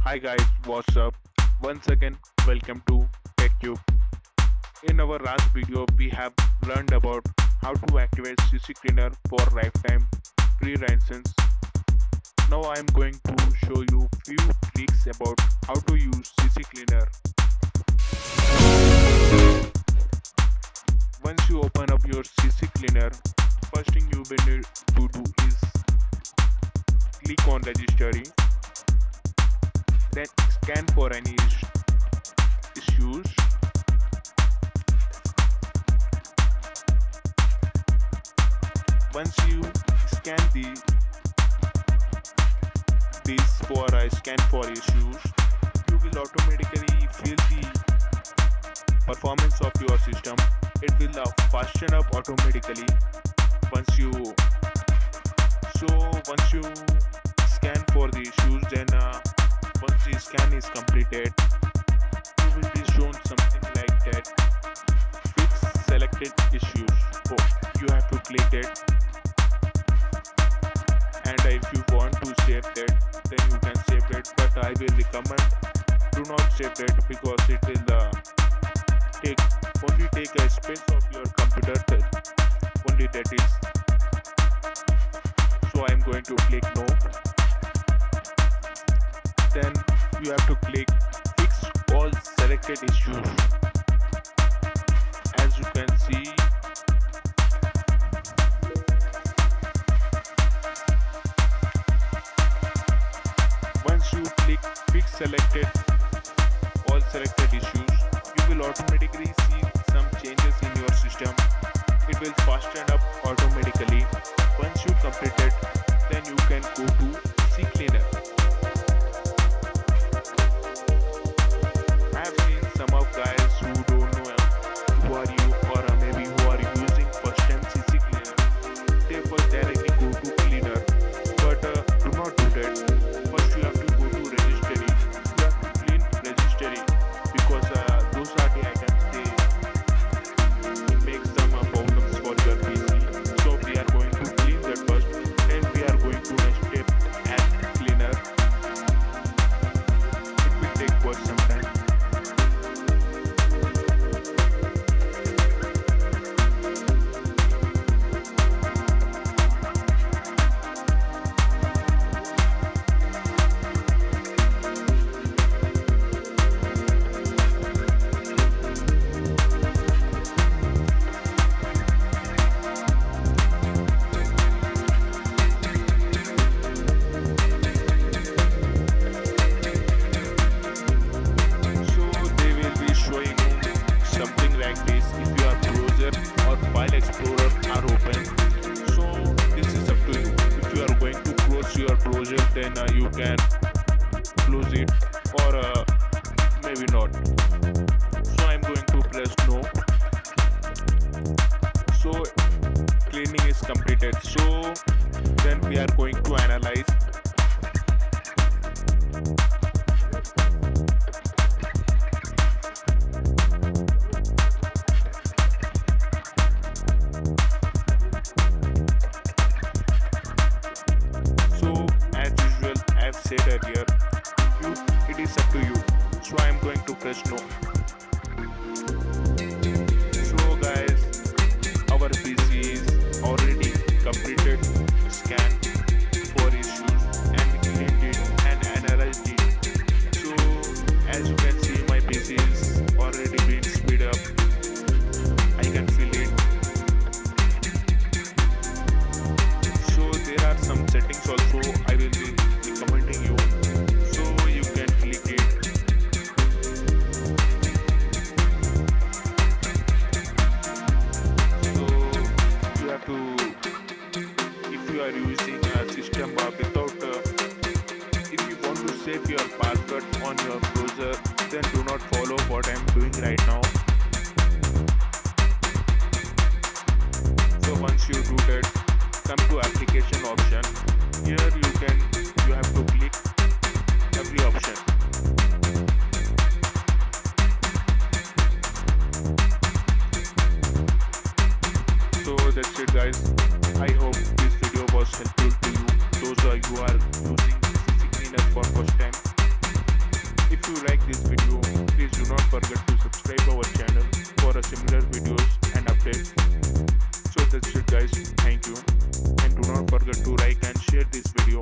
Hi guys, what's up? Once again, welcome to TechCube. In our last video, we have learned about how to activate CCleaner for lifetime free license. Now I am going to show you few tricks about how to use CCleaner. Once you open up your CCleaner, first thing you will need to do is click on registry. Then scan for any issues. Once you scan this for a scan for issues, you will automatically feel the performance of your system. It will fasten up automatically once you scan for the issues. Then once the scan is completed, you will be shown something like that. Fix selected issues. So you have to click it, and if you want to save that, then you can save it. But I will recommend do not save it because it will take a space of your computer. Only that is. So I am going to click no. Then you have to click fix all selected issues. As you can see, once you click fix all selected issues, you will automatically see some changes in your system. It will fasten up automatically. Once you complete it, then you can go to CCleaner. I have seen some of guys who don't know who are you, or maybe who are using first time CCleaner. They first directly go to cleaner, but do not do that. First you have to go to registry. You have to clean registry because those are the items they make some problems for your PC. So we are going to clean that first. Then we are going to next step add cleaner. It will take quite some time. Explorer are open. So this is up to you. If you are going to close your browser, then you can close it, or maybe not. So I'm going to press no. So cleaning is completed. So then we are going to analyze. Said earlier, it is up to you. So I am going to press no. So guys, our PC is already completed scan for issues and cleaned it and analyzed it. So as you can see, my PC is already been speed up. I can feel it. So there are some settings also I will be recommending you, so you can click it. So you have to, if you are using a system without if you want to save your password on your browser, then do not follow what I am doing right now. So once you do that, come to application option. Here you have to click every option. So that's it guys. I hope this video was helpful to you. Those who are using CCleaner for first time. If you like this video, please do not forget to subscribe our channel for a similar videos and updates. So that's it guys, thank you, and do not forget to like and share this video.